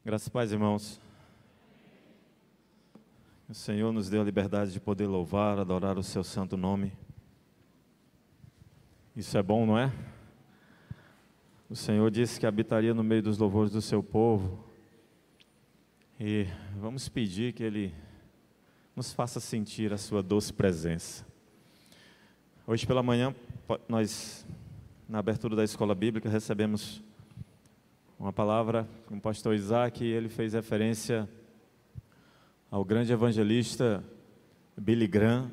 Graças a paz, irmãos. O Senhor nos deu a liberdade de poder louvar, adorar o seu santo nome. Isso é bom, não é? O Senhor disse que habitaria no meio dos louvores do seu povo. E vamos pedir que Ele nos faça sentir a sua doce presença. Hoje pela manhã, nós, na abertura da escola bíblica, recebemos uma palavra com o pastor Isaac, e ele fez referência ao grande evangelista Billy Graham,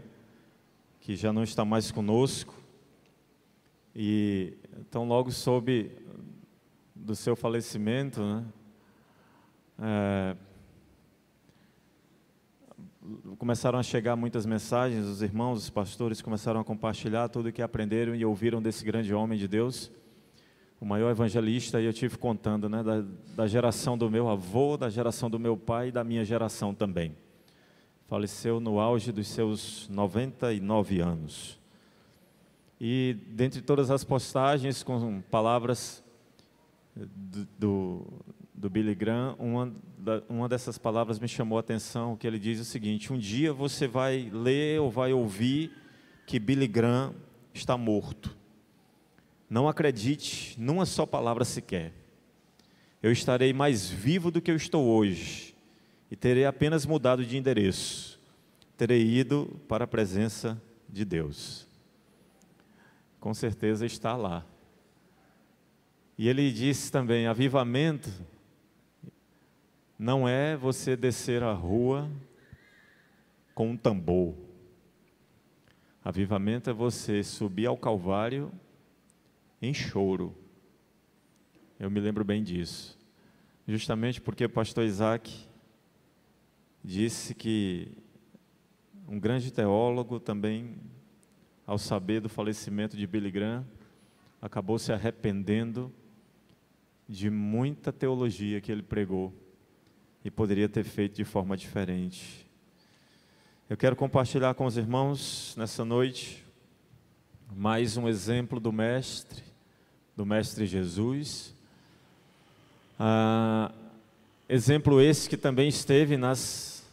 que já não está mais conosco. E então logo soube do seu falecimento, né? Começaram a chegar muitas mensagens, os irmãos, os pastores começaram a compartilhar tudo o que aprenderam e ouviram desse grande homem de Deus, o maior evangelista. E eu tive contando, né, da geração do meu avô, da geração do meu pai e da minha geração também. Faleceu no auge dos seus 99 anos. E dentre todas as postagens com palavras do Billy Graham, uma dessas palavras me chamou a atenção, que ele diz o seguinte: um dia você vai ler ou vai ouvir que Billy Graham está morto. Não acredite numa só palavra sequer. Eu estarei mais vivo do que eu estou hoje, e terei apenas mudado de endereço. Terei ido para a presença de Deus. Com certeza está lá. E ele disse também: avivamento não é você descer a rua com um tambor. Avivamento é você subir ao Calvário em choro. Eu me lembro bem disso. Justamente porque o pastor Isaac disse que um grande teólogo também, ao saber do falecimento de Billy Graham, acabou se arrependendo de muita teologia que ele pregou e poderia ter feito de forma diferente. Eu quero compartilhar com os irmãos nessa noite mais um exemplo do Mestre Jesus. Exemplo esse que também esteve nas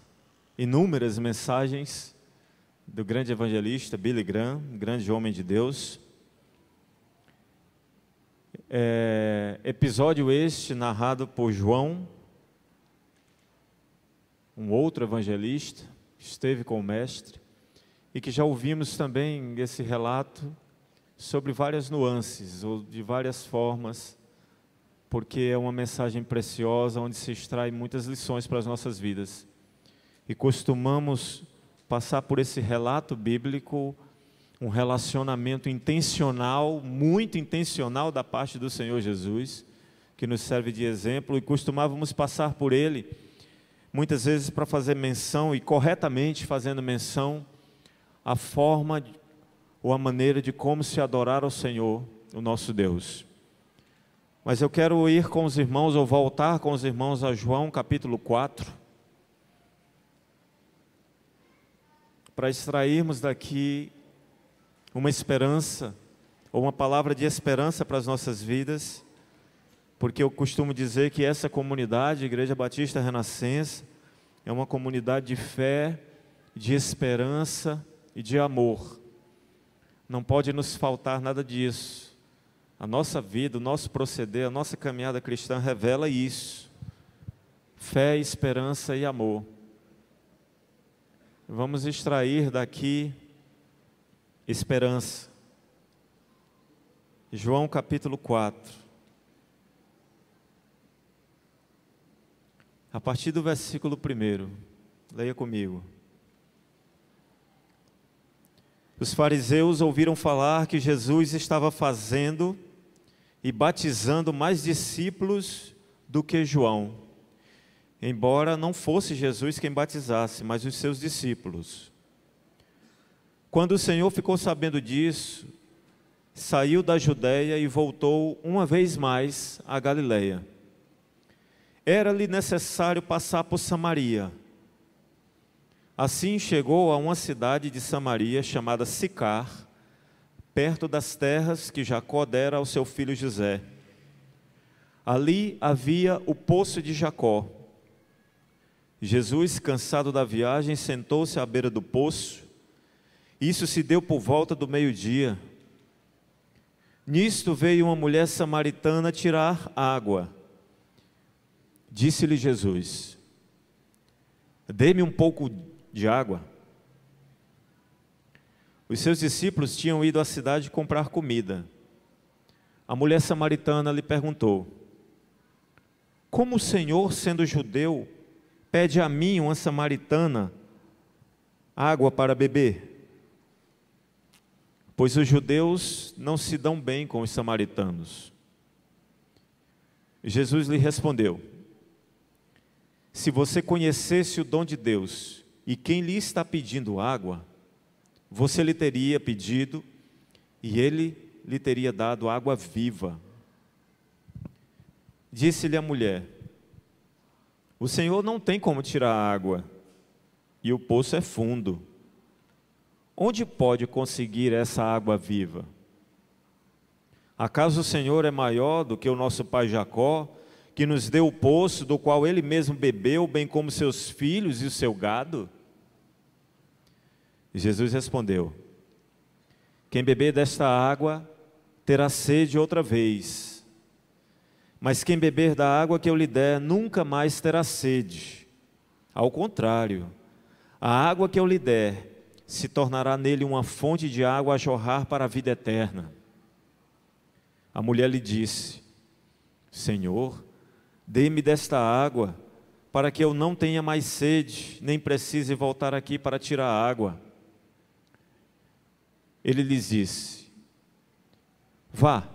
inúmeras mensagens do grande evangelista Billy Graham, grande homem de Deus. Episódio este narrado por João, um outro evangelista que esteve com o Mestre, e que já ouvimos também esse relato sobre várias nuances, ou de várias formas, porque é uma mensagem preciosa, onde se extrai muitas lições para as nossas vidas. E costumamos passar por esse relato bíblico, um relacionamento intencional, muito intencional da parte do Senhor Jesus, que nos serve de exemplo, e costumávamos passar por ele, muitas vezes para fazer menção, e corretamente fazendo menção, a forma ou a maneira de como se adorar ao Senhor, o nosso Deus. Mas eu quero ir com os irmãos, ou voltar com os irmãos a João capítulo 4, para extrairmos daqui uma esperança, ou uma palavra de esperança para as nossas vidas, porque eu costumo dizer que essa comunidade, Igreja Batista Renascença, é uma comunidade de fé, de esperança e de amor. Não pode nos faltar nada disso. A nossa vida, o nosso proceder, a nossa caminhada cristã revela isso: fé, esperança e amor. Vamos extrair daqui esperança. João capítulo 4. A partir do versículo 1, leia comigo. Os fariseus ouviram falar que Jesus estava fazendo e batizando mais discípulos do que João, embora não fosse Jesus quem batizasse, mas os seus discípulos. Quando o Senhor ficou sabendo disso, saiu da Judeia e voltou uma vez mais à Galileia. Era-lhe necessário passar por Samaria. Assim chegou a uma cidade de Samaria chamada Sicar, perto das terras que Jacó dera ao seu filho José. Ali havia o poço de Jacó. Jesus, cansado da viagem, sentou-se à beira do poço. Isso se deu por volta do meio-dia. Nisto veio uma mulher samaritana tirar água. Disse-lhe Jesus: dê-me um pouco de água. Os seus discípulos tinham ido à cidade comprar comida. A mulher samaritana lhe perguntou: como o Senhor, sendo judeu, pede a mim, uma samaritana, água para beber? Pois os judeus não se dão bem com os samaritanos. Jesus lhe respondeu: se você conhecesse o dom de Deus e quem lhe está pedindo água, você lhe teria pedido e ele lhe teria dado água viva. Disse-lhe a mulher: o Senhor não tem como tirar água e o poço é fundo. Onde pode conseguir essa água viva? Acaso o Senhor é maior do que o nosso pai Jacó, que nos deu o poço do qual ele mesmo bebeu, bem como seus filhos e o seu gado? Jesus respondeu: quem beber desta água terá sede outra vez, mas quem beber da água que eu lhe der nunca mais terá sede. Ao contrário, a água que eu lhe der se tornará nele uma fonte de água a jorrar para a vida eterna. A mulher lhe disse: Senhor, dê-me desta água, para que eu não tenha mais sede, nem precise voltar aqui para tirar água. Ele lhes disse: vá,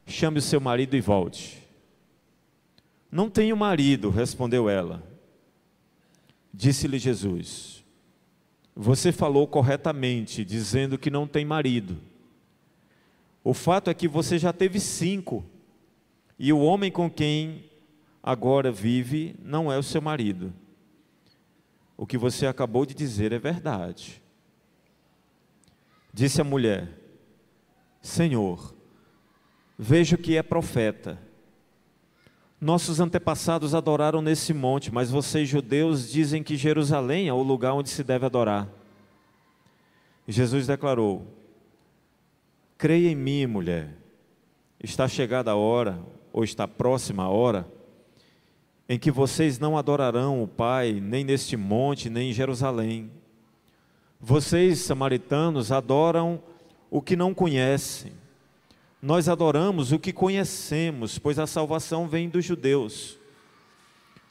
chame o seu marido e volte. Não tenho marido, respondeu ela. Disse-lhe Jesus: você falou corretamente, dizendo que não tem marido. O fato é que você já teve 5, e o homem com quem agora vive não é o seu marido. O que você acabou de dizer é verdade. Disse a mulher: Senhor, vejo que é profeta. Nossos antepassados adoraram nesse monte, mas vocês judeus dizem que Jerusalém é o lugar onde se deve adorar. Jesus declarou: creia em mim, mulher, está chegada a hora, ou está próxima a hora, em que vocês não adorarão o Pai, nem neste monte, nem em Jerusalém. Vocês, samaritanos, adoram o que não conhecem. Nós adoramos o que conhecemos, pois a salvação vem dos judeus.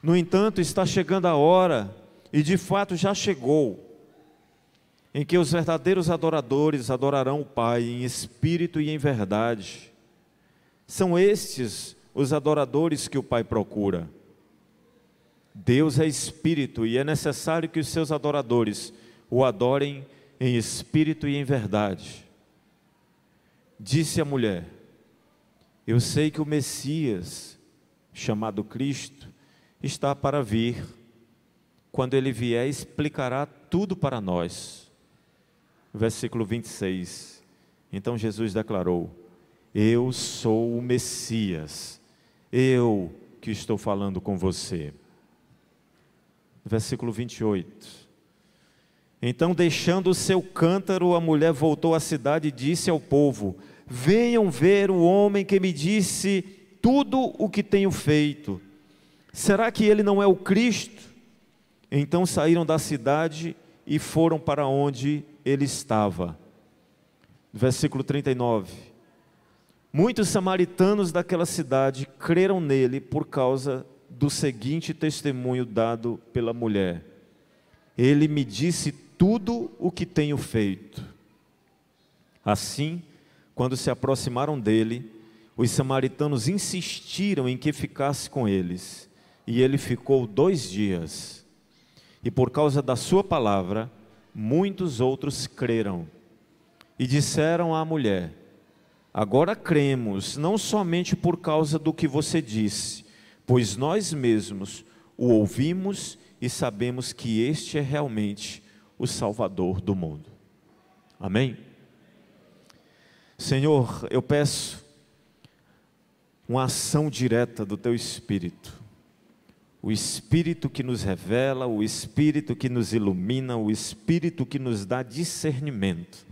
No entanto, está chegando a hora, e de fato já chegou, em que os verdadeiros adoradores adorarão o Pai em espírito e em verdade. São estes os adoradores que o Pai procura. Deus é espírito e é necessário que os seus adoradores o adorem em espírito e em verdade. Disse a mulher: eu sei que o Messias, chamado Cristo, está para vir. Quando ele vier, explicará tudo para nós. Versículo 26. Então Jesus declarou: eu sou o Messias, eu que estou falando com você. Versículo 28. Então, deixando o seu cântaro, a mulher voltou à cidade e disse ao povo: venham ver o homem que me disse tudo o que tenho feito. Será que ele não é o Cristo? Então saíram da cidade e foram para onde ele estava. Versículo 39. Muitos samaritanos daquela cidade creram nele por causa do seguinte testemunho dado pela mulher: ele me disse tudo o que tenho feito. Assim, quando se aproximaram dele, os samaritanos insistiram em que ficasse com eles, e ele ficou 2 dias. E por causa da sua palavra, muitos outros creram. E disseram à mulher: agora cremos, não somente por causa do que você disse, pois nós mesmos o ouvimos e sabemos que este é realmente o Salvador do mundo. Amém? Senhor, eu peço uma ação direta do Teu Espírito. O Espírito que nos revela, o Espírito que nos ilumina, o Espírito que nos dá discernimento.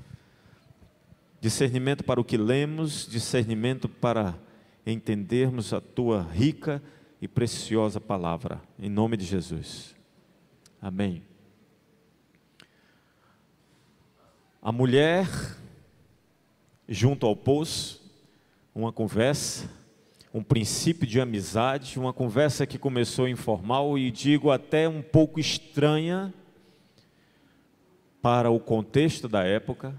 Discernimento para o que lemos, discernimento para entendermos a Tua rica e preciosa palavra. Em nome de Jesus. Amém. A mulher, junto ao poço, uma conversa, um princípio de amizade, uma conversa que começou informal e digo até um pouco estranha para o contexto da época.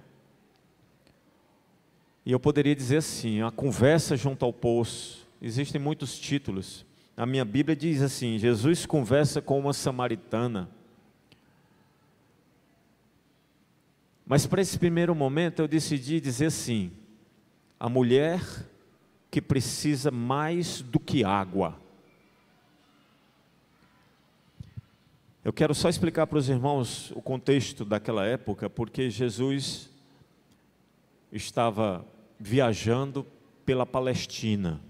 E eu poderia dizer assim, a conversa junto ao poço. Existem muitos títulos. A minha Bíblia diz assim, Jesus conversa com uma samaritana. Mas para esse primeiro momento eu decidi dizer assim, a mulher que precisa mais do que água. Eu quero só explicar para os irmãos o contexto daquela época, porque Jesus estava viajando pela Palestina.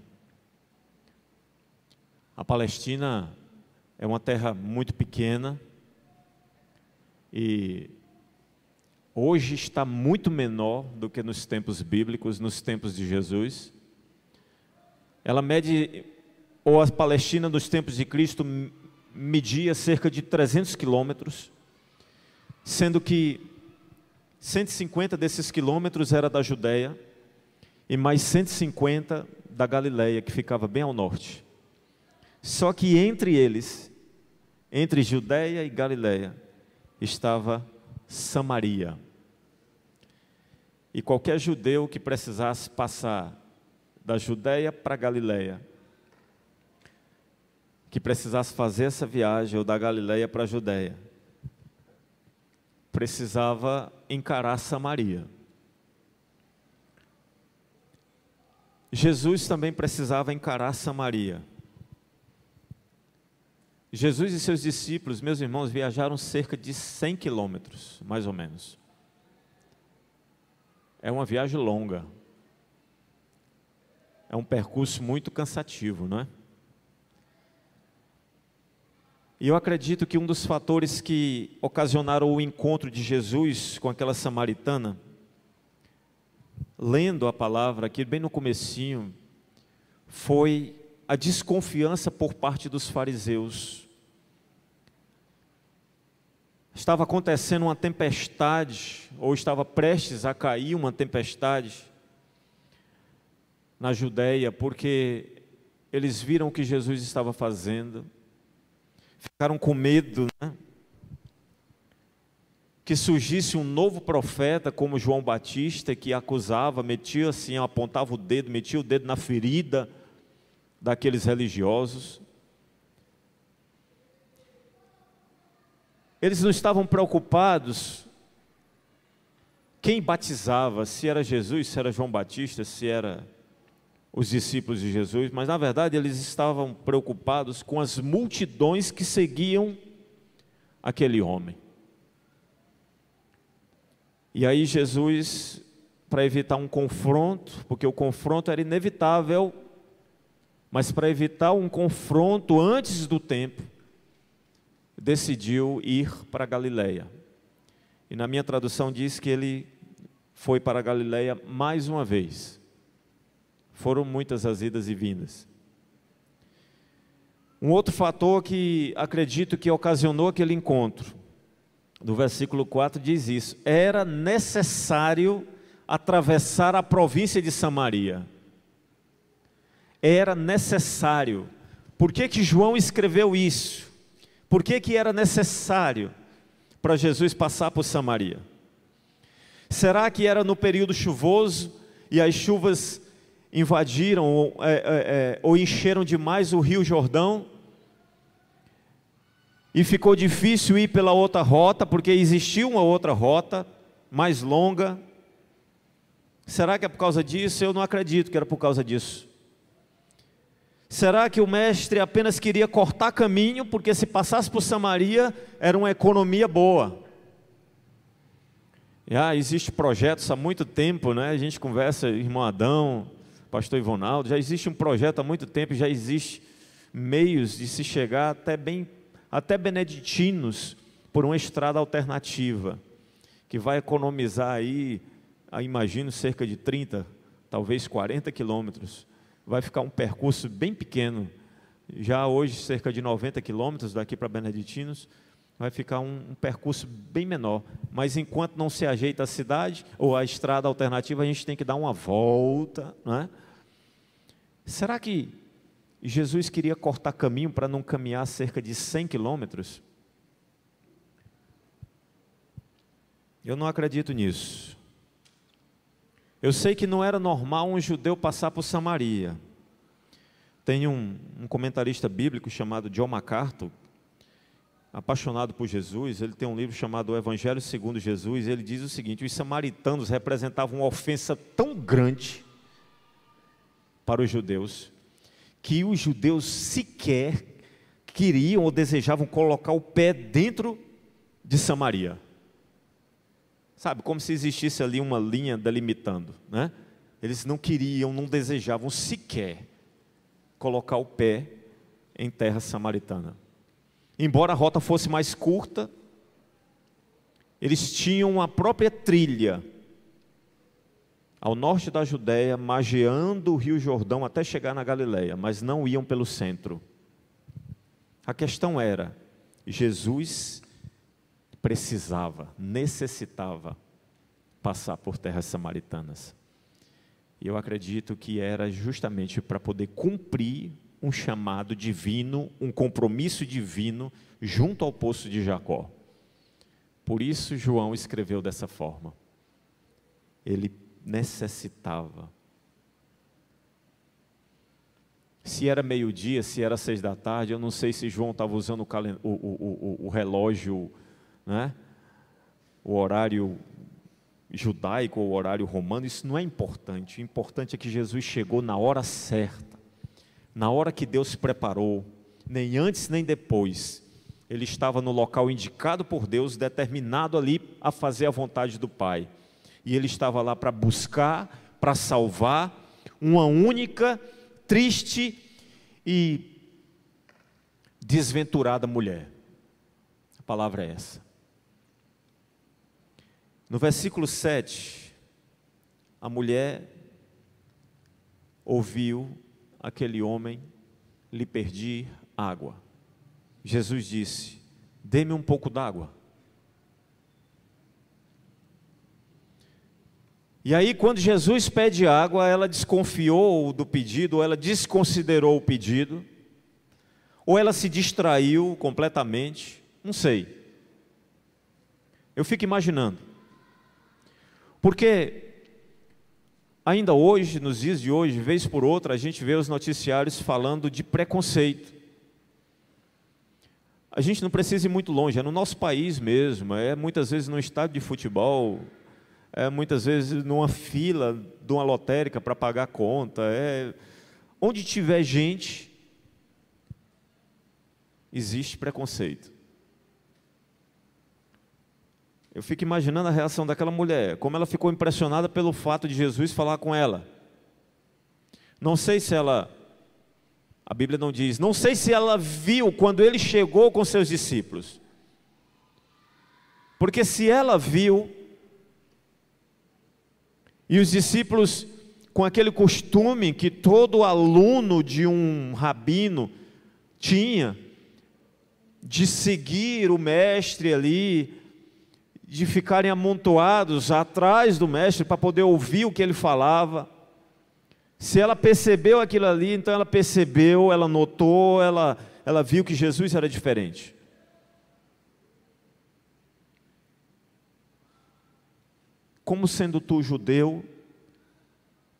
A Palestina é uma terra muito pequena e hoje está muito menor do que nos tempos bíblicos, nos tempos de Jesus. Ela mede, ou a Palestina nos tempos de Cristo media cerca de 300 quilômetros, sendo que 150 desses quilômetros era da Judéia e mais 150 da Galileia, que ficava bem ao norte. Só que entre eles, entre Judéia e Galileia, estava Samaria. E qualquer judeu que precisasse passar da Judéia para a Galileia, que precisasse fazer essa viagem, ou da Galileia para a Judéia, precisava encarar Samaria. Jesus também precisava encarar Samaria. Jesus e seus discípulos, meus irmãos, viajaram cerca de 100 quilômetros, mais ou menos. É uma viagem longa. É um percurso muito cansativo, não é? E eu acredito que um dos fatores que ocasionaram o encontro de Jesus com aquela samaritana, lendo a palavra aqui bem no comecinho, foi a desconfiança por parte dos fariseus. Estava acontecendo uma tempestade, ou estava prestes a cair uma tempestade na Judéia, porque eles viram o que Jesus estava fazendo, ficaram com medo, né? Que surgisse um novo profeta como João Batista, que acusava, metia assim, apontava o dedo, metia o dedo na ferida daqueles religiosos. Eles não estavam preocupados quem batizava, se era Jesus, se era João Batista, se era os discípulos de Jesus, mas na verdade eles estavam preocupados com as multidões que seguiam aquele homem. E aí Jesus, para evitar um confronto, porque o confronto era inevitável, mas para evitar um confronto antes do tempo, decidiu ir para a Galileia. E na minha tradução diz que ele foi para a Galileia mais uma vez. Foram muitas as idas e vindas. Um outro fator que acredito que ocasionou aquele encontro, no versículo 4 diz isso: era necessário atravessar a província de Samaria. Era necessário. Por que que João escreveu isso? Por que que era necessário para Jesus passar por Samaria? Será que era no período chuvoso e as chuvas invadiram ou encheram demais o Rio Jordão e ficou difícil ir pela outra rota, porque existia uma outra rota mais longa? Será que é por causa disso? Eu não acredito que era por causa disso. Será que o mestre apenas queria cortar caminho, porque se passasse por Samaria era uma economia boa? Existe projetos há muito tempo, né? A gente conversa, irmão Adão, pastor Ivonaldo, já existe um projeto há muito tempo, já existe meios de se chegar até Beneditinos por uma estrada alternativa, que vai economizar aí, imagino, cerca de 30, talvez 40 quilômetros. Vai ficar um percurso bem pequeno, já hoje cerca de 90 quilômetros daqui para Beneditinos, vai ficar um percurso bem menor, mas enquanto não se ajeita a cidade, ou a estrada alternativa, a gente tem que dar uma volta, não é? Será que Jesus queria cortar caminho para não caminhar cerca de 100 quilômetros? Eu não acredito nisso. Eu sei que não era normal um judeu passar por Samaria. Tem um comentarista bíblico chamado John MacArthur, apaixonado por Jesus, ele tem um livro chamado O Evangelho segundo Jesus, e ele diz o seguinte: os samaritanos representavam uma ofensa tão grande para os judeus, que os judeus sequer queriam ou desejavam colocar o pé dentro de Samaria. Sabe, como se existisse ali uma linha delimitando, né? Eles não queriam, não desejavam sequer colocar o pé em terra samaritana. Embora a rota fosse mais curta, eles tinham a própria trilha ao norte da Judéia, margeando o rio Jordão até chegar na Galileia, mas não iam pelo centro. A questão era, Jesus necessitava passar por terras samaritanas. E eu acredito que era justamente para poder cumprir um chamado divino, um compromisso divino junto ao poço de Jacó. Por isso João escreveu dessa forma. Ele necessitava. Se era meio-dia, se era 6 da tarde, eu não sei se João estava usando o relógio, né? O horário judaico ou o horário romano, isso não é importante. O importante é que Jesus chegou na hora certa, na hora que Deus preparou, nem antes nem depois. Ele estava no local indicado por Deus, determinado ali a fazer a vontade do Pai. E ele estava lá para buscar, para salvar uma única, triste e desventurada mulher. A palavra é essa. No versículo 7, a mulher ouviu aquele homem lhe pedir água. Jesus disse: dê-me um pouco d'água. E aí, quando Jesus pede água, ela desconfiou do pedido, ou ela desconsiderou o pedido, ou ela se distraiu completamente, não sei. Eu fico imaginando. Porque ainda hoje, nos dias de hoje, vez por outra, a gente vê os noticiários falando de preconceito. A gente não precisa ir muito longe, é no nosso país mesmo, é muitas vezes no estádio de futebol, é muitas vezes numa fila de uma lotérica para pagar a conta, onde tiver gente, existe preconceito. Eu fico imaginando a reação daquela mulher, como ela ficou impressionada pelo fato de Jesus falar com ela. Não sei se ela, a Bíblia não diz, não sei se ela viu quando ele chegou com seus discípulos. Porque se ela viu, e os discípulos, com aquele costume que todo aluno de um rabino tinha, de seguir o mestre ali, de ficarem amontoados atrás do mestre para poder ouvir o que ele falava. Se ela percebeu aquilo ali, então ela percebeu, ela notou, ela viu que Jesus era diferente. Como sendo tu judeu,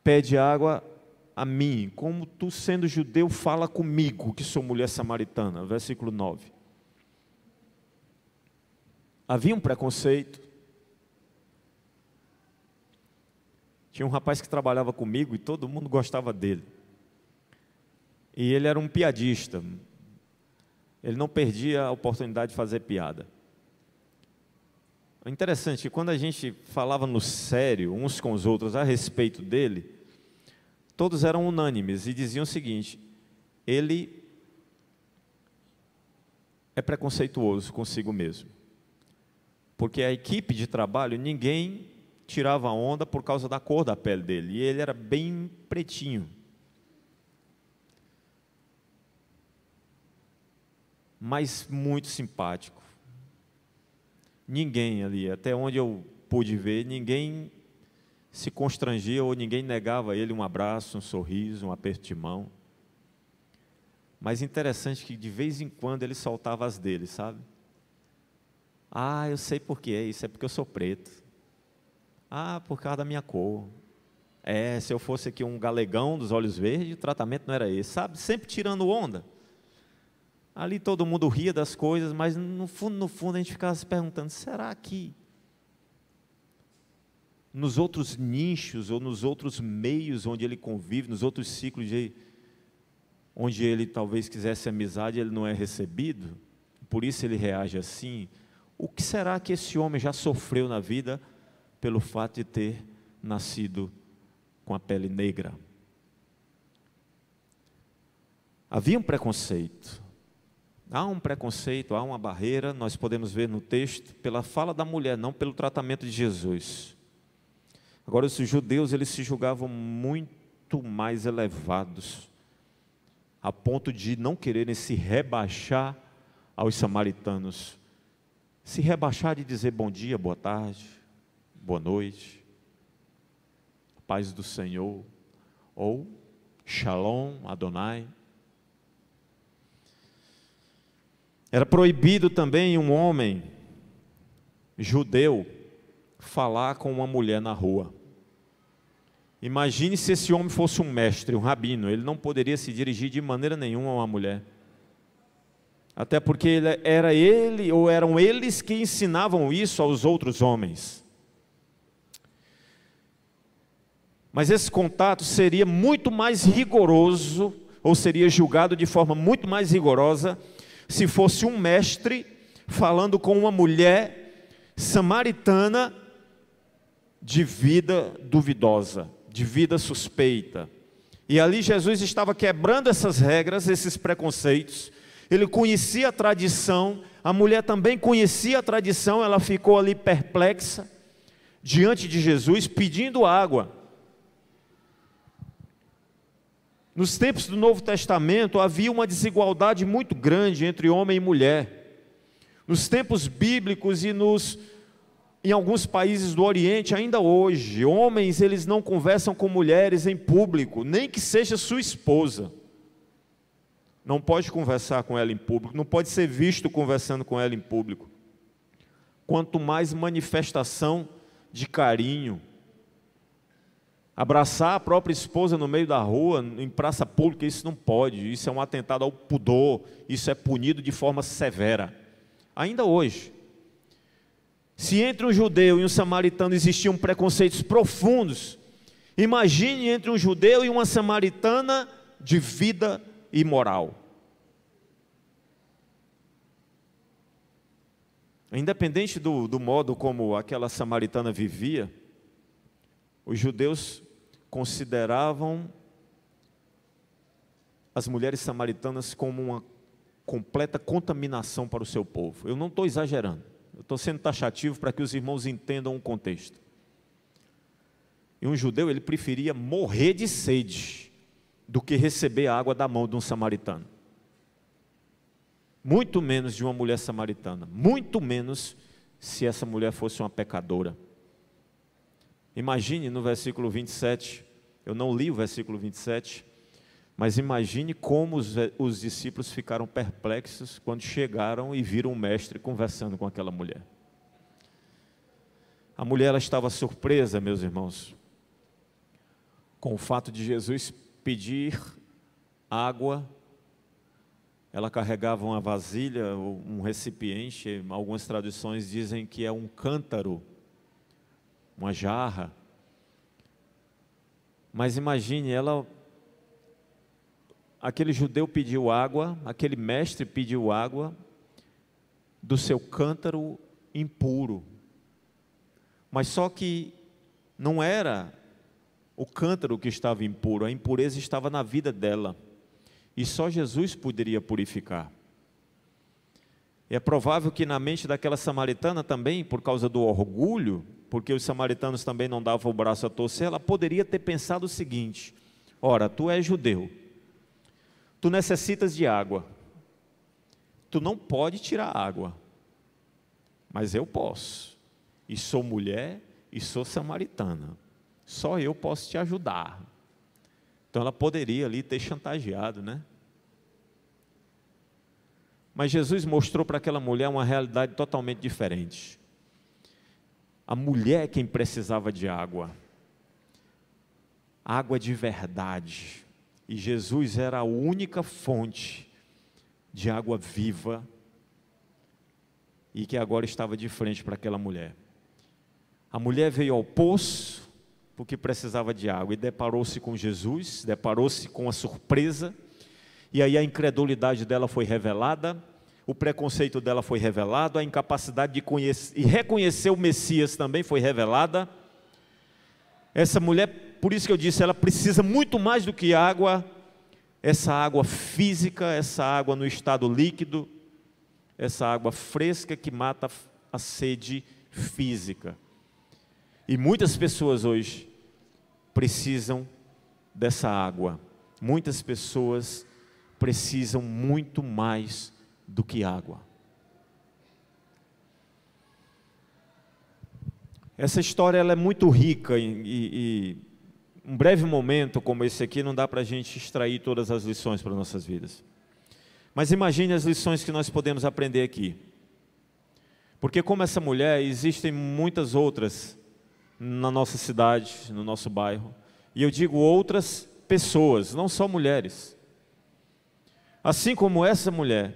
pede água a mim, como tu sendo judeu, fala comigo, que sou mulher samaritana. Versículo 9. Havia um preconceito. Tinha um rapaz que trabalhava comigo e todo mundo gostava dele. E ele era um piadista. Ele não perdia a oportunidade de fazer piada. É interessante que quando a gente falava no sério uns com os outros a respeito dele, todos eram unânimes e diziam o seguinte: ele é preconceituoso consigo mesmo. Porque a equipe de trabalho, ninguém tirava onda por causa da cor da pele dele, e ele era bem pretinho. Mas muito simpático. Ninguém ali, até onde eu pude ver, ninguém se constrangia ou ninguém negava a ele um abraço, um sorriso, um aperto de mão. Mas interessante que de vez em quando ele soltava as dele, sabe? Ah, eu sei por que é isso, é porque eu sou preto. Ah, por causa da minha cor. Se eu fosse aqui um galegão dos olhos verdes, o tratamento não era esse, sabe? Sempre tirando onda. Ali todo mundo ria das coisas, mas no fundo a gente ficava se perguntando, será que nos outros nichos ou nos outros meios onde ele convive, nos outros ciclos onde ele talvez quisesse amizade, ele não é recebido? Por isso ele reage assim. O que será que esse homem já sofreu na vida pelo fato de ter nascido com a pele negra? Havia um preconceito. Há um preconceito, há uma barreira, nós podemos ver no texto, pela fala da mulher, não pelo tratamento de Jesus. Agora, os judeus, eles se julgavam muito mais elevados, a ponto de não quererem se rebaixar aos samaritanos. Se rebaixar de dizer bom dia, boa tarde, boa noite, paz do Senhor, ou Shalom, Adonai. Era proibido também um homem judeu falar com uma mulher na rua. Imagine se esse homem fosse um mestre, um rabino, ele não poderia se dirigir de maneira nenhuma a uma mulher. Até porque eram eles que ensinavam isso aos outros homens. Mas esse contato seria muito mais rigoroso, ou seria julgado de forma muito mais rigorosa, se fosse um mestre falando com uma mulher samaritana de vida duvidosa, de vida suspeita. E ali Jesus estava quebrando essas regras, esses preconceitos. Ele conhecia a tradição, a mulher também conhecia a tradição, ela ficou ali perplexa diante de Jesus, pedindo água. Nos tempos do Novo Testamento havia uma desigualdade muito grande entre homem e mulher. Nos tempos bíblicos e em alguns países do Oriente, ainda hoje, homens eles não conversam com mulheres em público, nem que seja sua esposa. Não pode conversar com ela em público, não pode ser visto conversando com ela em público. Quanto mais manifestação de carinho, abraçar a própria esposa no meio da rua, em praça pública, isso não pode, isso é um atentado ao pudor, isso é punido de forma severa. Ainda hoje, se entre um judeu e um samaritano existiam preconceitos profundos, imagine entre um judeu e uma samaritana de vida imoral. Independente do modo como aquela samaritana vivia, os judeus consideravam as mulheres samaritanas como uma completa contaminação para o seu povo. Eu não estou exagerando, eu estou sendo taxativo para que os irmãos entendam o contexto. E um judeu, ele preferia morrer de sede do que receber a água da mão de um samaritano. Muito menos de uma mulher samaritana, muito menos se essa mulher fosse uma pecadora. Imagine no versículo 27, eu não li o versículo 27, mas imagine como os discípulos ficaram perplexos quando chegaram e viram o mestre conversando com aquela mulher. A mulher ela estava surpresa, meus irmãos, com o fato de Jesus pedir água. Ela carregava uma vasilha, um recipiente, algumas traduções dizem que é um cântaro, uma jarra. Mas imagine, aquele judeu pediu água, aquele mestre pediu água do seu cântaro impuro. Mas só que não era o cântaro que estava impuro, a impureza estava na vida dela, e só Jesus poderia purificar. E é provável que na mente daquela samaritana também, por causa do orgulho, porque os samaritanos também não davam o braço a torcer, ela poderia ter pensado o seguinte: ora, tu és judeu, tu necessitas de água, tu não pode tirar água, mas eu posso, e sou mulher e sou samaritana, só eu posso te ajudar. Então ela poderia ali ter chantageado, né? Mas Jesus mostrou para aquela mulher uma realidade totalmente diferente. A mulher é quem precisava de água, água de verdade, e Jesus era a única fonte de água viva, e que agora estava de frente para aquela mulher. A mulher veio ao poço, porque precisava de água, e deparou-se com Jesus, deparou-se com a surpresa, e aí a incredulidade dela foi revelada, o preconceito dela foi revelado, a incapacidade de conhecer e reconhecer o Messias também foi revelada. Essa mulher, por isso que eu disse, ela precisa muito mais do que água, essa água física, essa água no estado líquido, essa água fresca que mata a sede física. E muitas pessoas hoje precisam dessa água. Muitas pessoas precisam muito mais do que água. Essa história ela é muito rica e um breve momento como esse aqui não dá para a gente extrair todas as lições para nossas vidas. Mas imagine as lições que nós podemos aprender aqui. Porque como essa mulher, existem muitas outras na nossa cidade, no nosso bairro. E eu digo outras pessoas, não só mulheres. Assim como essa mulher,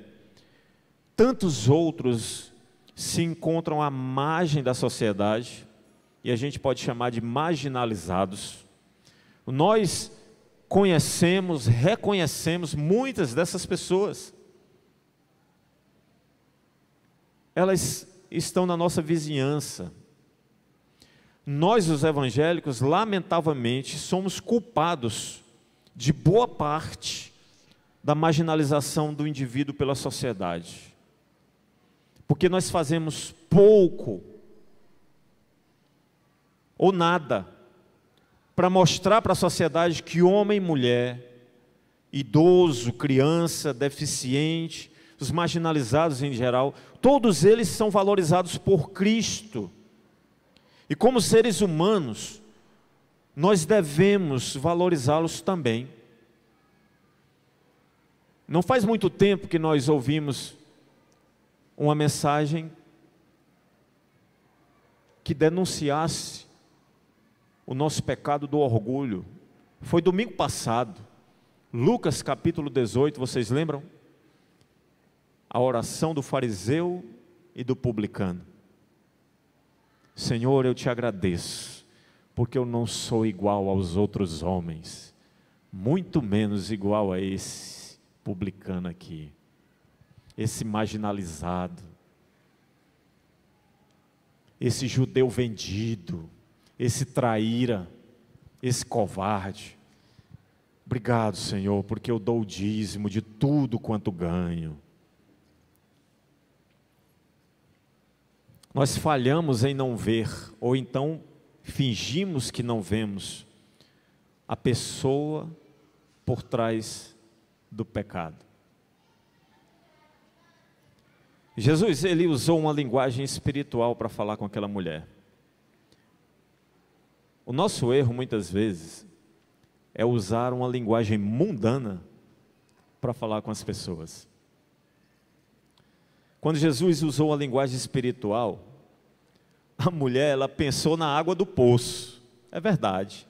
tantos outros se encontram à margem da sociedade, e a gente pode chamar de marginalizados. Nós conhecemos, reconhecemos muitas dessas pessoas. Elas estão na nossa vizinhança. Nós, os evangélicos, lamentavelmente, somos culpados de boa parte da marginalização do indivíduo pela sociedade. Porque nós fazemos pouco ou nada para mostrar para a sociedade que homem e mulher, idoso, criança, deficiente, os marginalizados em geral, todos eles são valorizados por Cristo. E como seres humanos, nós devemos valorizá-los também. Não faz muito tempo que nós ouvimos uma mensagem que denunciasse o nosso pecado do orgulho. Foi domingo passado, Lucas capítulo 18, vocês lembram? A oração do fariseu e do publicano. Senhor, eu te agradeço, porque eu não sou igual aos outros homens, muito menos igual a esse publicano aqui, esse marginalizado, esse judeu vendido, esse traíra, esse covarde. Obrigado, Senhor, porque eu dou o dízimo de tudo quanto ganho. Nós falhamos em não ver, ou então fingimos que não vemos a pessoa por trás do pecado. Jesus, ele usou uma linguagem espiritual para falar com aquela mulher. O nosso erro, muitas vezes, é usar uma linguagem mundana para falar com as pessoas. Quando Jesus usou a linguagem espiritual, a mulher, ela pensou na água do poço. É verdade.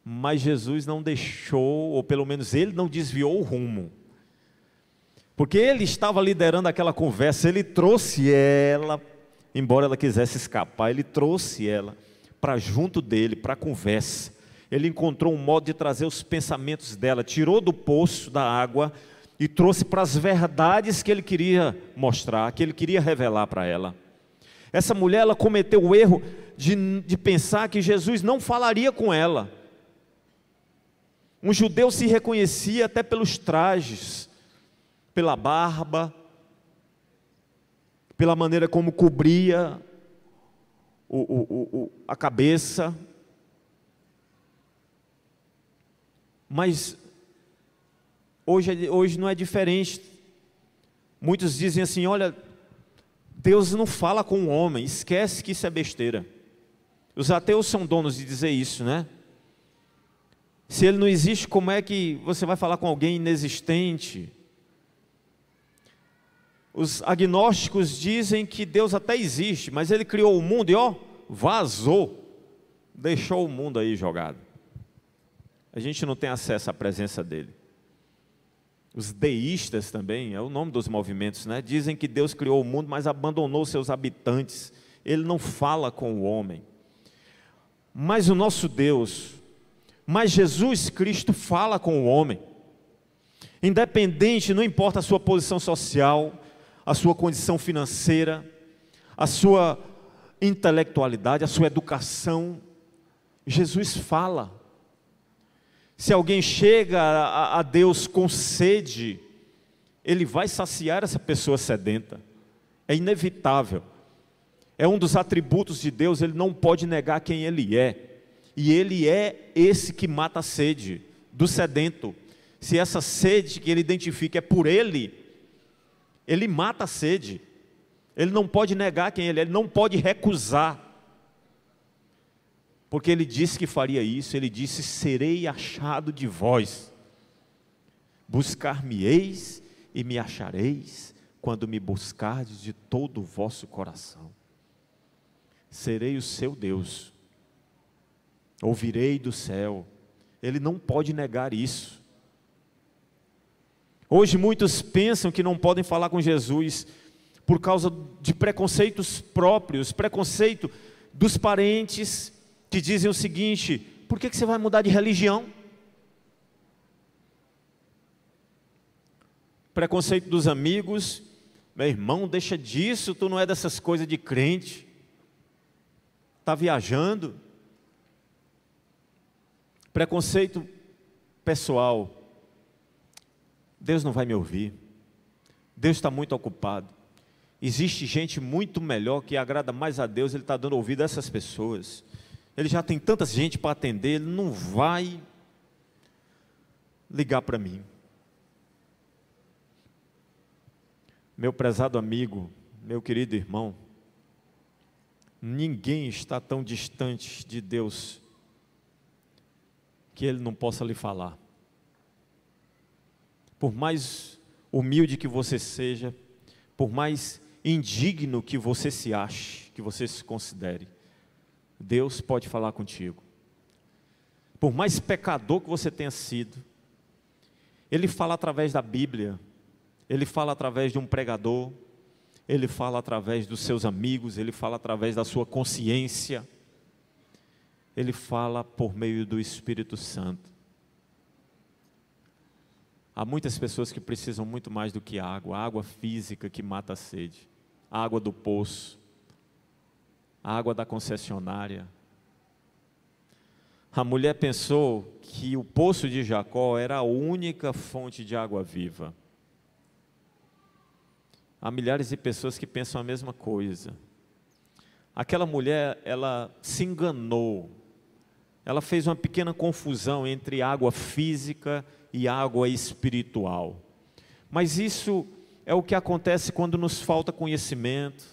Mas Jesus não deixou, ou pelo menos ele não desviou o rumo. Porque ele estava liderando aquela conversa, ele trouxe ela, embora ela quisesse escapar, ele trouxe ela para junto dele, para a conversa. Ele encontrou um modo de trazer os pensamentos dela, tirou do poço da água e trouxe para as verdades que ele queria mostrar, que ele queria revelar para ela. Essa mulher, ela cometeu o erro de pensar que Jesus não falaria com ela, Um judeu se reconhecia até pelos trajes, pela barba, pela maneira como cobria a cabeça. Mas hoje não é diferente. Muitos dizem assim: olha, Deus não fala com o homem, esquece que isso é besteira. Os ateus são donos de dizer isso, né? Se ele não existe, como é que você vai falar com alguém inexistente? Os agnósticos dizem que Deus até existe, mas Ele criou o mundo e vazou, deixou o mundo aí jogado. A gente não tem acesso à presença dEle. Os deístas também, é o nome dos movimentos, né? Dizem que Deus criou o mundo, mas abandonou seus habitantes. Ele não fala com o homem. Mas o nosso Deus, mas Jesus Cristo fala com o homem. Independente, não importa a sua posição social, a sua condição financeira, a sua intelectualidade, a sua educação, Jesus fala. Se alguém chega a Deus com sede, Ele vai saciar essa pessoa sedenta. É inevitável. É um dos atributos de Deus, Ele não pode negar quem Ele é. E Ele é esse que mata a sede do sedento. Se essa sede que Ele identifica é por Ele, Ele mata a sede. Ele não pode negar quem Ele é, Ele não pode recusar. Porque Ele disse que faria isso, Ele disse: serei achado de vós. Buscar-me-eis e me achareis, quando me buscardes de todo o vosso coração. Serei o seu Deus. Ouvirei do céu. Ele não pode negar isso. Hoje muitos pensam que não podem falar com Jesus por causa de preconceitos próprios, preconceito dos parentes, que dizem o seguinte: por que você vai mudar de religião? Preconceito dos amigos: meu irmão, deixa disso, tu não é dessas coisas de crente, está viajando. Preconceito pessoal: Deus não vai me ouvir, Deus está muito ocupado. Existe gente muito melhor que agrada mais a Deus, Ele está dando ouvido a essas pessoas. Ele já tem tanta gente para atender, Ele não vai ligar para mim. Meu prezado amigo, meu querido irmão, ninguém está tão distante de Deus que Ele não possa lhe falar. Por mais humilde que você seja, por mais indigno que você se ache, que você se considere, Deus pode falar contigo. Por mais pecador que você tenha sido, Ele fala através da Bíblia, Ele fala através de um pregador, Ele fala através dos seus amigos, Ele fala através da sua consciência, Ele fala por meio do Espírito Santo. Há muitas pessoas que precisam muito mais do que água, a água física que mata a sede, a água do poço, a água da concessionária. A mulher pensou que o poço de Jacó era a única fonte de água viva. Há milhares de pessoas que pensam a mesma coisa. Aquela mulher, ela se enganou. Ela fez uma pequena confusão entre água física e água espiritual. Mas isso é o que acontece quando nos falta conhecimento,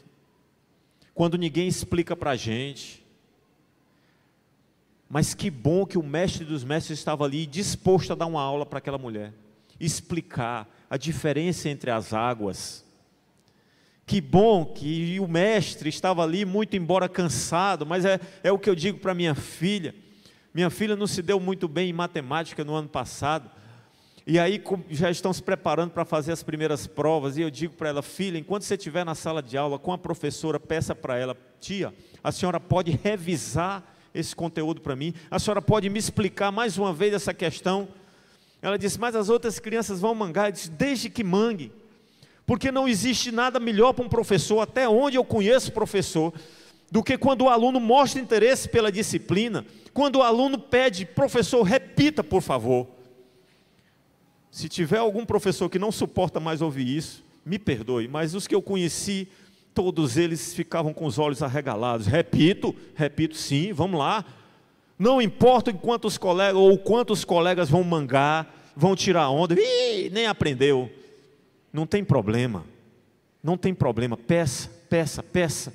quando ninguém explica para a gente. Mas que bom que o mestre dos mestres estava ali disposto a dar uma aula para aquela mulher, explicar a diferença entre as águas. Que bom que o mestre estava ali, muito embora cansado, mas é o que eu digo para minha filha. Minha filha não se deu muito bem em matemática no ano passado, e aí já estão se preparando para fazer as primeiras provas, e eu digo para ela: filha, enquanto você estiver na sala de aula com a professora, peça para ela: tia, a senhora pode revisar esse conteúdo para mim? A senhora pode me explicar mais uma vez essa questão? Ela disse: mas as outras crianças vão mangar. Eu disse: desde que mangue, porque não existe nada melhor para um professor, até onde eu conheço professor, do que quando o aluno mostra interesse pela disciplina, quando o aluno pede: professor, repita por favor. Se tiver algum professor que não suporta mais ouvir isso, me perdoe, mas os que eu conheci, todos eles ficavam com os olhos arregalados. Repito sim, vamos lá. Não importa quantos colegas vão mangar, vão tirar onda. Ih, nem aprendeu. Não tem problema. Não tem problema. Peça.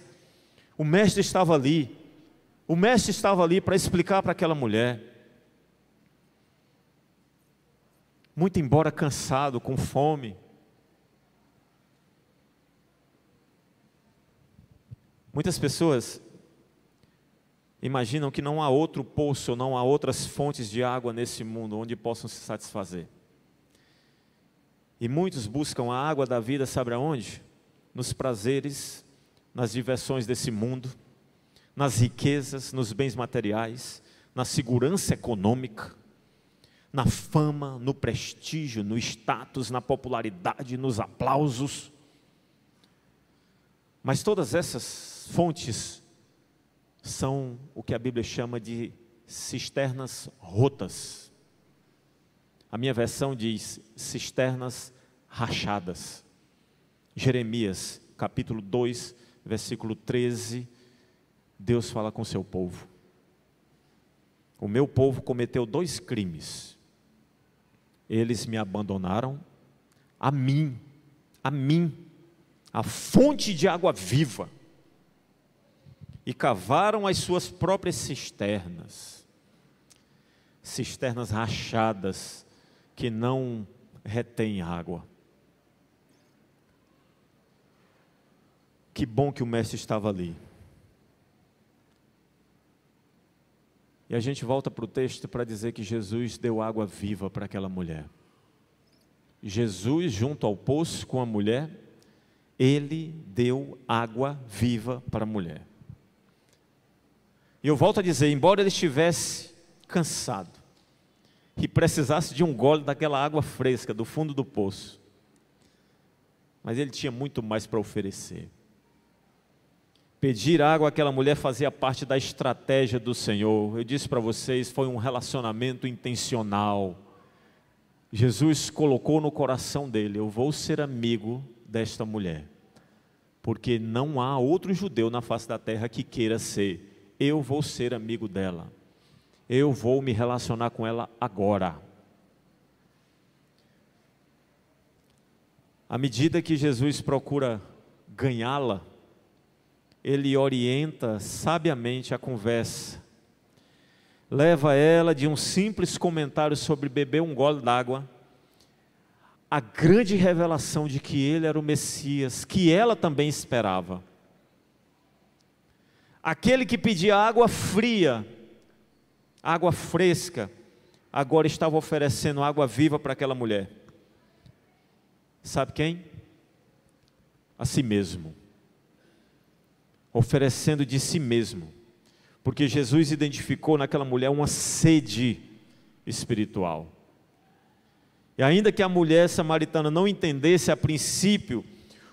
O mestre estava ali. O mestre estava ali para explicar para aquela mulher. Muito embora cansado, com fome. Muitas pessoas imaginam que não há outro poço, não há outras fontes de água nesse mundo onde possam se satisfazer. E muitos buscam a água da vida, sabe aonde? Nos prazeres, nas diversões desse mundo, nas riquezas, nos bens materiais, na segurança econômica, na fama, no prestígio, no status, na popularidade, nos aplausos. Mas todas essas fontes são o que a Bíblia chama de cisternas rotas. A minha versão diz cisternas rachadas. Jeremias, capítulo 2, versículo 13, Deus fala com seu povo. O meu povo cometeu 2 crimes. Eles me abandonaram a mim, a fonte de água viva, e cavaram as suas próprias cisternas rachadas, que não retêm água. Que bom que o mestre estava ali. E a gente volta para o texto para dizer que Jesus deu água viva para aquela mulher. Jesus, junto ao poço com a mulher, ele deu água viva para a mulher. E eu volto a dizer, embora ele estivesse cansado e precisasse de um gole daquela água fresca do fundo do poço, mas ele tinha muito mais para oferecer. Pedir água àquela mulher fazia parte da estratégia do Senhor. Eu disse para vocês, foi um relacionamento intencional. Jesus colocou no coração dele, eu vou ser amigo desta mulher, porque não há outro judeu na face da terra que queira ser. Eu vou ser amigo dela. Eu vou me relacionar com ela agora. À medida que Jesus procura ganhá-la, ele orienta sabiamente a conversa. Leva ela de um simples comentário sobre beber um gole d'água, a grande revelação de que ele era o Messias, que ela também esperava. Aquele que pedia água fria, água fresca, agora estava oferecendo água viva para aquela mulher. Sabe quem? A si mesmo. Oferecendo de si mesmo. Porque Jesus identificou naquela mulher uma sede espiritual. E ainda que a mulher samaritana não entendesse a princípio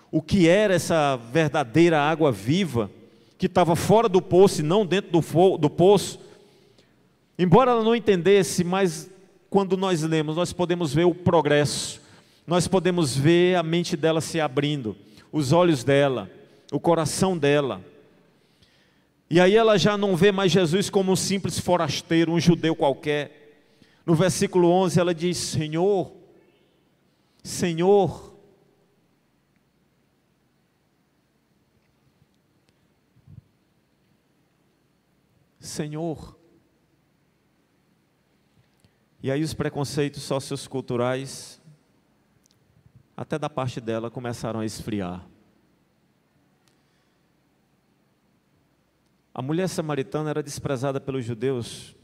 o que era essa verdadeira água viva, que estava fora do poço e não dentro do poço, embora ela não entendesse, mas quando nós lemos, nós podemos ver o progresso, nós podemos ver a mente dela se abrindo, os olhos dela, o coração dela, e aí ela já não vê mais Jesus como um simples forasteiro, um judeu qualquer. No versículo 11 ela diz, Senhor, Senhor, Senhor. E aí os preconceitos socioculturais, até da parte dela, começaram a esfriar. A mulher samaritana era desprezada pelos judeus,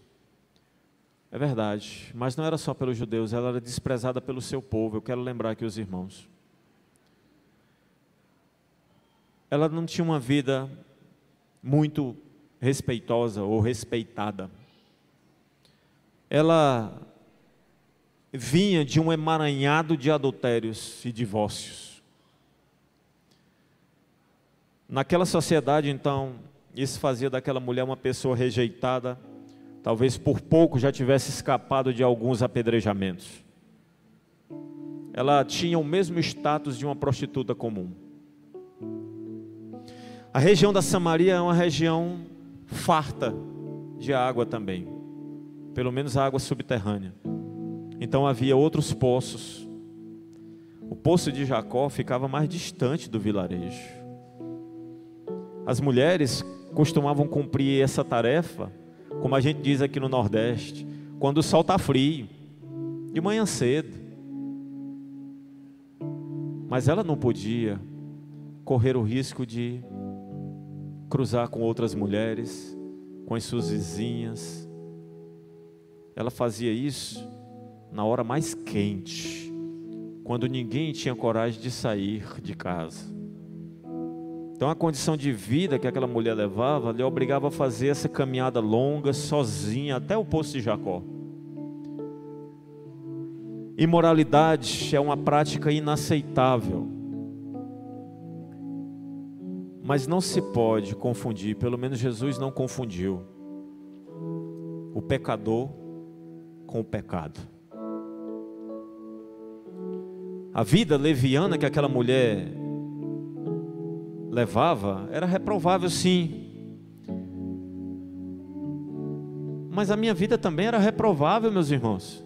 é verdade, mas não era só pelos judeus, ela era desprezada pelo seu povo. Eu quero lembrar aqui os irmãos. Ela não tinha uma vida muito respeitosa ou respeitada. Ela vinha de um emaranhado de adultérios e divórcios. Naquela sociedade, então, isso fazia daquela mulher uma pessoa rejeitada, talvez por pouco já tivesse escapado de alguns apedrejamentos. ela tinha o mesmo status de uma prostituta comum. A região da Samaria é uma região farta de água também, pelo menos água subterrânea. Então havia outros poços. O poço de Jacó ficava mais distante do vilarejo. As mulheres costumavam cumprir essa tarefa, como a gente diz aqui no Nordeste, quando o sol está frio, de manhã cedo. Mas ela não podia correr o risco de cruzar com outras mulheres, com as suas vizinhas. Ela fazia isso na hora mais quente, quando ninguém tinha coragem de sair de casa. Então a condição de vida que aquela mulher levava lhe obrigava a fazer essa caminhada longa, sozinha, até o poço de Jacó. Imoralidade é uma prática inaceitável, mas não se pode confundir, pelo menos Jesus não confundiu, o pecador com o pecado. A vida leviana que aquela mulher levava era reprovável, sim, mas a minha vida também era reprovável, meus irmãos.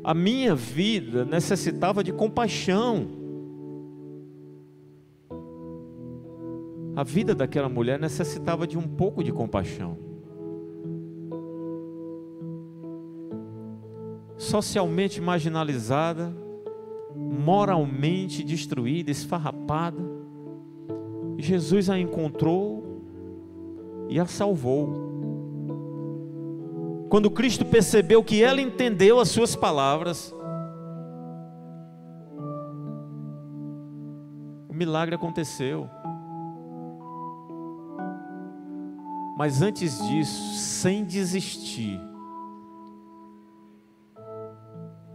A minha vida necessitava de compaixão. A vida daquela mulher necessitava de um pouco de compaixão. Socialmente marginalizada, moralmente destruída, esfarrapada, Jesus a encontrou e a salvou. Quando Cristo percebeu que ela entendeu as suas palavras, o milagre aconteceu. Mas antes disso, sem desistir,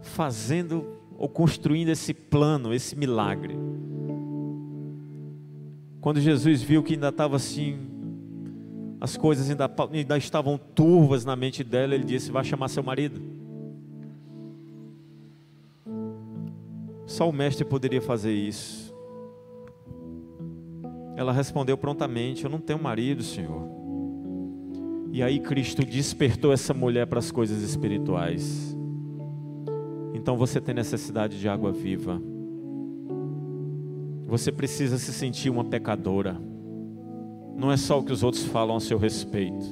fazendo ou construindo esse plano, esse milagre. Quando Jesus viu que ainda estava assim, as coisas ainda estavam turvas na mente dela, ele disse: vai chamar seu marido. Só o mestre poderia fazer isso. Ela respondeu prontamente: eu não tenho marido, Senhor. E aí Cristo despertou essa mulher para as coisas espirituais. Então você tem necessidade de água viva. Você precisa se sentir uma pecadora. Não é só o que os outros falam a seu respeito.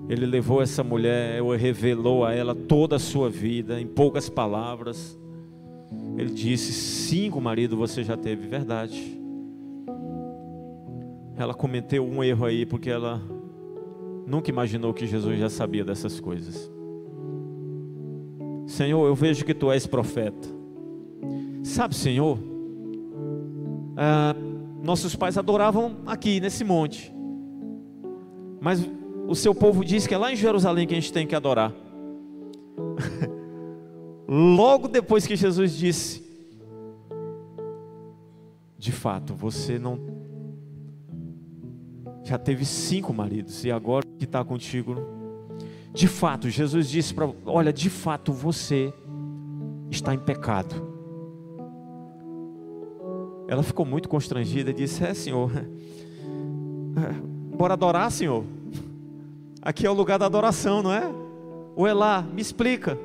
Ele levou essa mulher, revelou a ela toda a sua vida, em poucas palavras. Ele disse: 5 maridos você já teve, verdade. Ela cometeu um erro aí, porque ela nunca imaginou que Jesus já sabia dessas coisas. Senhor, eu vejo que tu és profeta. Sabe, Senhor, nossos pais adoravam aqui nesse monte, mas o seu povo diz que é lá em Jerusalém que a gente tem que adorar. Logo depois que Jesus disse: de fato, você não já teve 5 maridos, e agora que está contigo, de fato, Jesus disse para: olha, de fato você está em pecado. Ela ficou muito constrangida e disse: Senhor, bora adorar, Senhor. Aqui é o lugar da adoração, não é? Ou é lá? Me explica.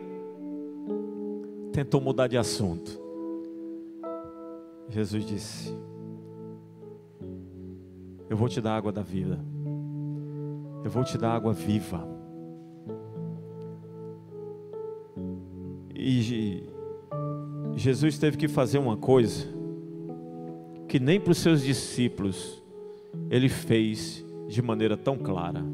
Tentou mudar de assunto. Jesus disse: eu vou te dar a água da vida. Eu vou te dar água viva. E Jesus teve que fazer uma coisa que nem para os seus discípulos ele fez de maneira tão clara.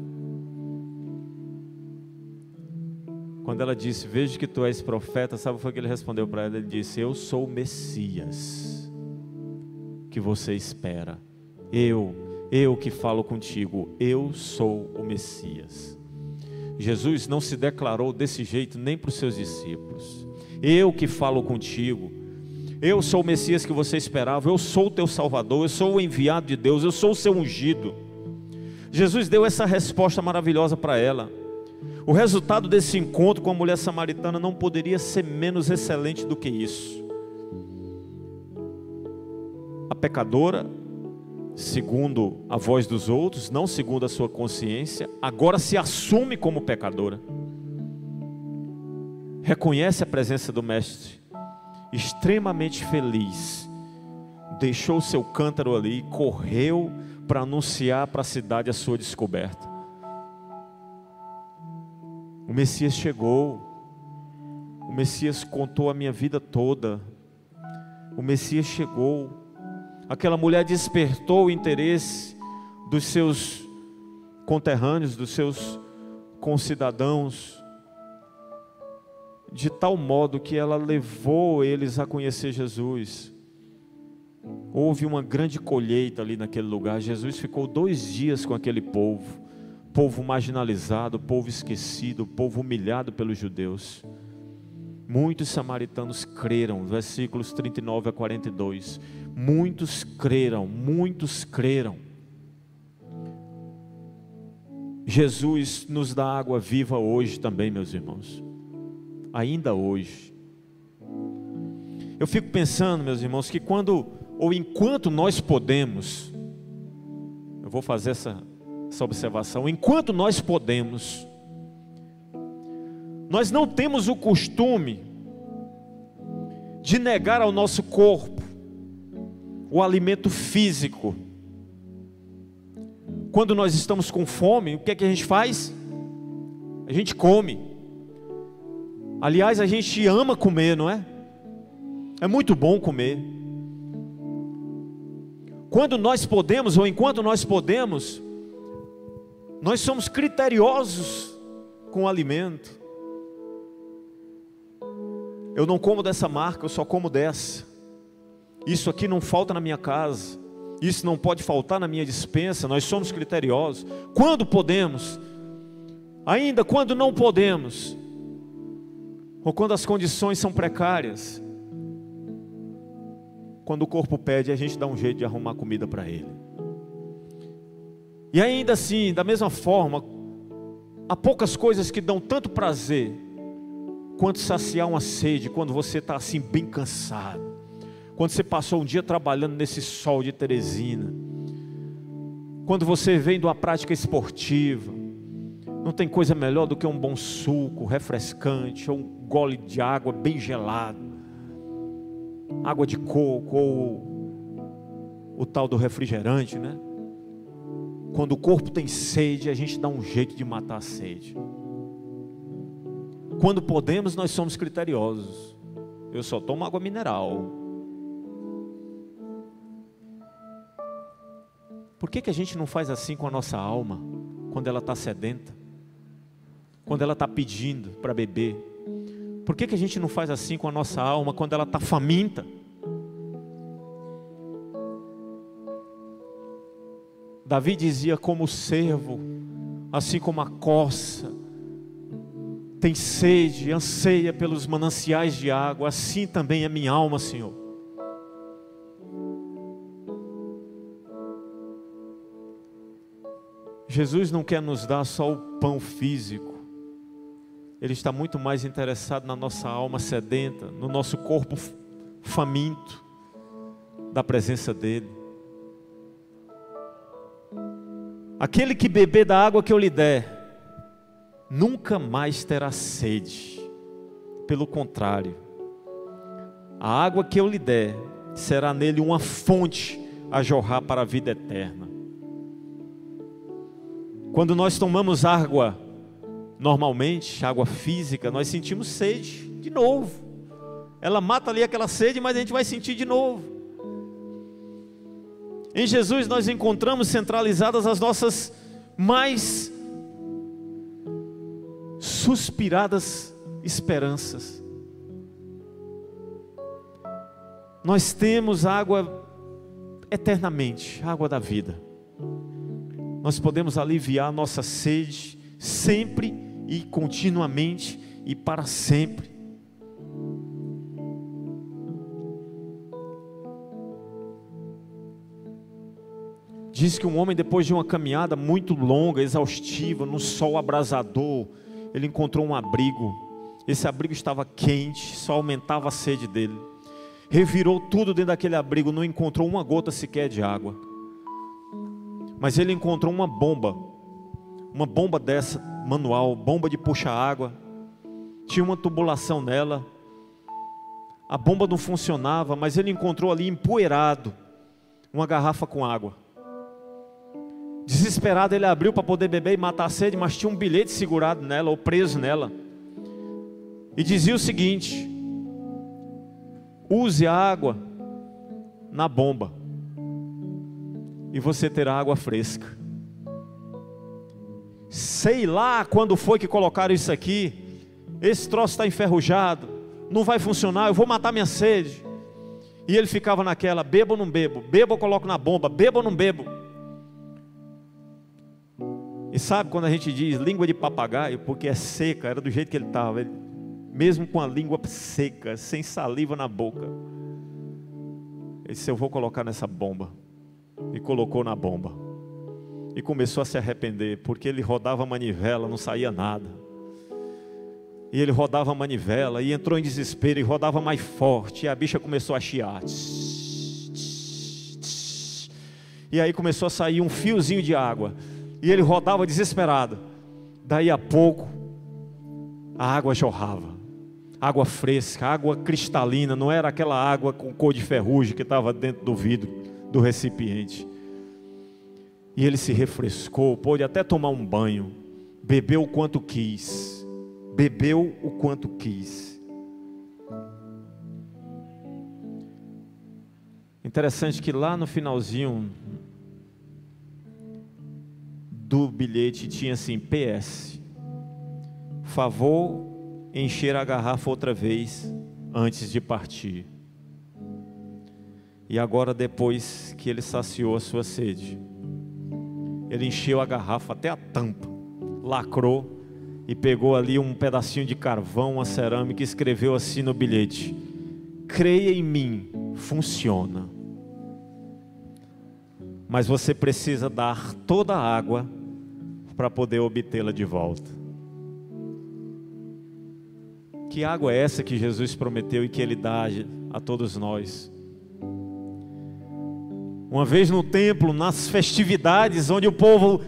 Quando ela disse: vejo que tu és profeta, sabe o que foi que ele respondeu para ela? Ele disse: eu sou o Messias que você espera. Eu que falo contigo, eu sou o Messias. Jesus não se declarou desse jeito nem para os seus discípulos. Eu que falo contigo, eu sou o Messias que você esperava, eu sou o teu Salvador, eu sou o enviado de Deus, eu sou o seu ungido. Jesus deu essa resposta maravilhosa para ela. O resultado desse encontro com a mulher samaritana não poderia ser menos excelente do que isso. A pecadora, segundo a voz dos outros, não segundo a sua consciência, agora se assume como pecadora. Reconhece a presença do Mestre, extremamente feliz, deixou seu cântaro ali e correu para anunciar para a cidade a sua descoberta. O Messias chegou, o Messias contou a minha vida toda, o Messias chegou. Aquela mulher despertou o interesse dos seus conterrâneos, dos seus concidadãos, de tal modo que ela levou eles a conhecer Jesus. Houve uma grande colheita ali naquele lugar. Jesus ficou 2 dias com aquele povo, povo marginalizado, povo esquecido, povo humilhado pelos judeus. Muitos samaritanos creram, versículos 39 a 42. Muitos creram, muitos creram. Jesus nos dá água viva hoje também, meus irmãos. Ainda hoje. Eu fico pensando, meus irmãos, que quando ou enquanto nós podemos, eu vou fazer essa observação, enquanto nós podemos, nós não temos o costume de negar ao nosso corpo o alimento físico. Quando nós estamos com fome, o que é que a gente faz? A gente come. Aliás, a gente ama comer, não é? É muito bom comer. Quando nós podemos, ou enquanto nós podemos, nós somos criteriosos com o alimento. Eu não como dessa marca, eu só como dessa. Isso aqui não falta na minha casa, isso não pode faltar na minha despensa. Nós somos criteriosos. Quando podemos, ainda quando não podemos, ou quando as condições são precárias, quando o corpo pede, a gente dá um jeito de arrumar comida para ele. E ainda assim, da mesma forma, há poucas coisas que dão tanto prazer quanto saciar uma sede quando você está assim bem cansado, quando você passou um dia trabalhando nesse sol de Teresina, quando você vem de uma prática esportiva. Não tem coisa melhor do que um bom suco refrescante, ou um gole de água bem gelado, água de coco, ou o tal do refrigerante, né? Quando o corpo tem sede, a gente dá um jeito de matar a sede. Quando podemos, nós somos criteriosos. Eu só tomo água mineral. Por que a gente não faz assim com a nossa alma, quando ela está sedenta? Quando ela está pedindo para beber? Por que a gente não faz assim com a nossa alma, quando ela está faminta? Davi dizia: como o cervo, assim como a corça tem sede, anseia pelos mananciais de água, assim também é minha alma, Senhor. Jesus não quer nos dar só o pão físico. Ele está muito mais interessado na nossa alma sedenta, no nosso corpo faminto da presença dEle. Aquele que beber da água que eu lhe der, nunca mais terá sede. Pelo contrário, a água que eu lhe der será nele uma fonte a jorrar para a vida eterna. Quando nós tomamos água, normalmente, água física, nós sentimos sede de novo. Ela mata ali aquela sede, mas a gente vai sentir de novo. Em Jesus nós encontramos centralizadas as nossas mais suspiradas esperanças. Nós temos água eternamente, água da vida. Nós podemos aliviar nossa sede sempre e continuamente e para sempre. Diz que um homem, depois de uma caminhada muito longa, exaustiva, no sol abrasador, ele encontrou um abrigo. Esse abrigo estava quente, só aumentava a sede dele. Revirou tudo dentro daquele abrigo, não encontrou uma gota sequer de água. Mas ele encontrou uma bomba dessa, manual, bomba de puxar água. Tinha uma tubulação nela. A bomba não funcionava, mas ele encontrou ali empoeirado uma garrafa com água. Desesperado, ele abriu para poder beber e matar a sede, mas tinha um bilhete segurado nela, ou preso nela. E dizia o seguinte: use a água na bomba e você terá água fresca. Sei lá quando foi que colocaram isso aqui. Esse troço está enferrujado, não vai funcionar, eu vou matar minha sede. E ele ficava naquela: bebo ou não bebo? Bebo ou coloco na bomba? Bebo ou não bebo? E sabe quando a gente diz língua de papagaio? Porque é seca, era do jeito que ele estava. Mesmo com a língua seca, sem saliva na boca, ele disse: eu vou colocar nessa bomba. E colocou na bomba. E começou a se arrepender, porque ele rodava a manivela, não saía nada. E ele rodava a manivela e entrou em desespero e rodava mais forte. E a bicha começou a chiar. E aí começou a sair um fiozinho de água. E ele rodava desesperado. Daí a pouco a água jorrava. Água fresca, água cristalina. Não era aquela água com cor de ferrugem que estava dentro do vidro do recipiente. E ele se refrescou, pôde até tomar um banho. Bebeu o quanto quis. Bebeu o quanto quis. Interessante que lá no finalzinho do bilhete tinha assim: PS, favor encher a garrafa outra vez antes de partir. E agora, depois que ele saciou a sua sede, ele encheu a garrafa até a tampa, lacrou e pegou ali um pedacinho de carvão, uma cerâmica, e escreveu assim no bilhete: creia em mim, funciona. Mas você precisa dar toda a água para poder obtê-la de volta. Que água é essa que Jesus prometeu e que Ele dá a todos nós? Uma vez no templo, nas festividades, onde o povo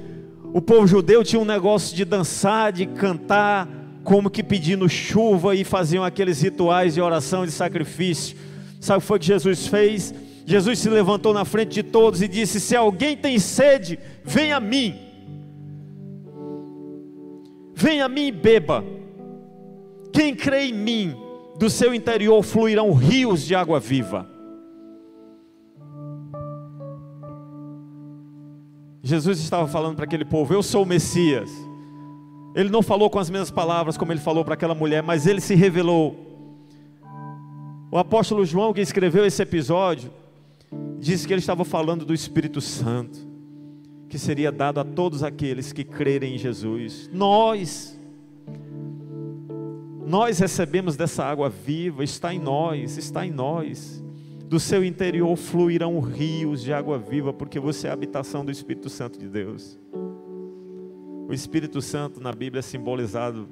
judeu tinha um negócio de dançar, de cantar, como que pedindo chuva, e faziam aqueles rituais de oração, de sacrifício. Sabe o que foi que Jesus fez? Jesus se levantou na frente de todos e disse: se alguém tem sede, venha a mim. Venha a mim e beba. Quem crê em mim, do seu interior fluirão rios de água viva. Jesus estava falando para aquele povo: eu sou o Messias. Ele não falou com as mesmas palavras como ele falou para aquela mulher, mas ele se revelou. O apóstolo João, que escreveu esse episódio, disse que ele estava falando do Espírito Santo, que seria dado a todos aqueles que crerem em Jesus. Nós recebemos dessa água viva, está em nós, está em nós. Do seu interior fluirão rios de água viva, porque você é a habitação do Espírito Santo de Deus. O Espírito Santo na Bíblia é simbolizado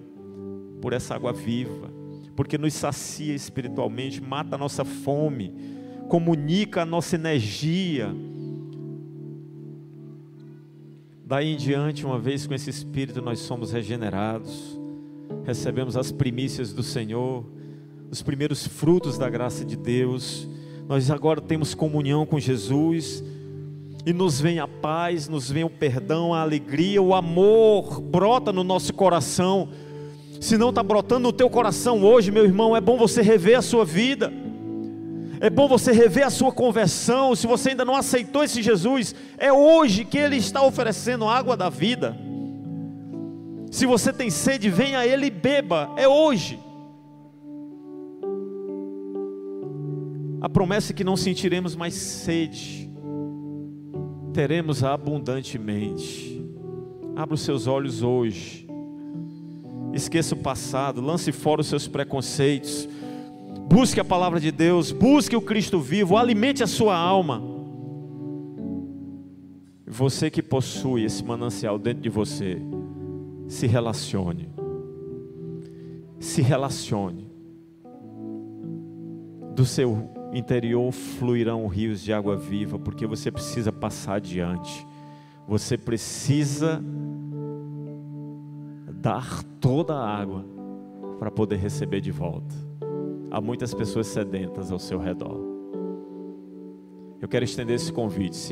por essa água viva, porque nos sacia espiritualmente, mata a nossa fome, comunica a nossa energia. Daí em diante, uma vez com esse Espírito, nós somos regenerados, recebemos as primícias do Senhor, os primeiros frutos da graça de Deus. Nós agora temos comunhão com Jesus, e nos vem a paz, nos vem o perdão, a alegria, o amor brota no nosso coração. Se não está brotando no teu coração hoje, meu irmão, é bom você rever a sua vida, é bom você rever a sua conversão. Se você ainda não aceitou esse Jesus, é hoje que Ele está oferecendo a água da vida. Se você tem sede, venha a Ele e beba, é hoje. A promessa é que não sentiremos mais sede, teremos abundantemente. Abra os seus olhos hoje, esqueça o passado, lance fora os seus preconceitos, busque a palavra de Deus, busque o Cristo vivo, alimente a sua alma. Você que possui esse manancial dentro de você, se relacione, Se relacione. Do seu interior fluirão rios de água viva, porque você precisa passar adiante. Você precisa dar toda a água para poder receber de volta. Há muitas pessoas sedentas ao seu redor. Eu quero estender esse convite.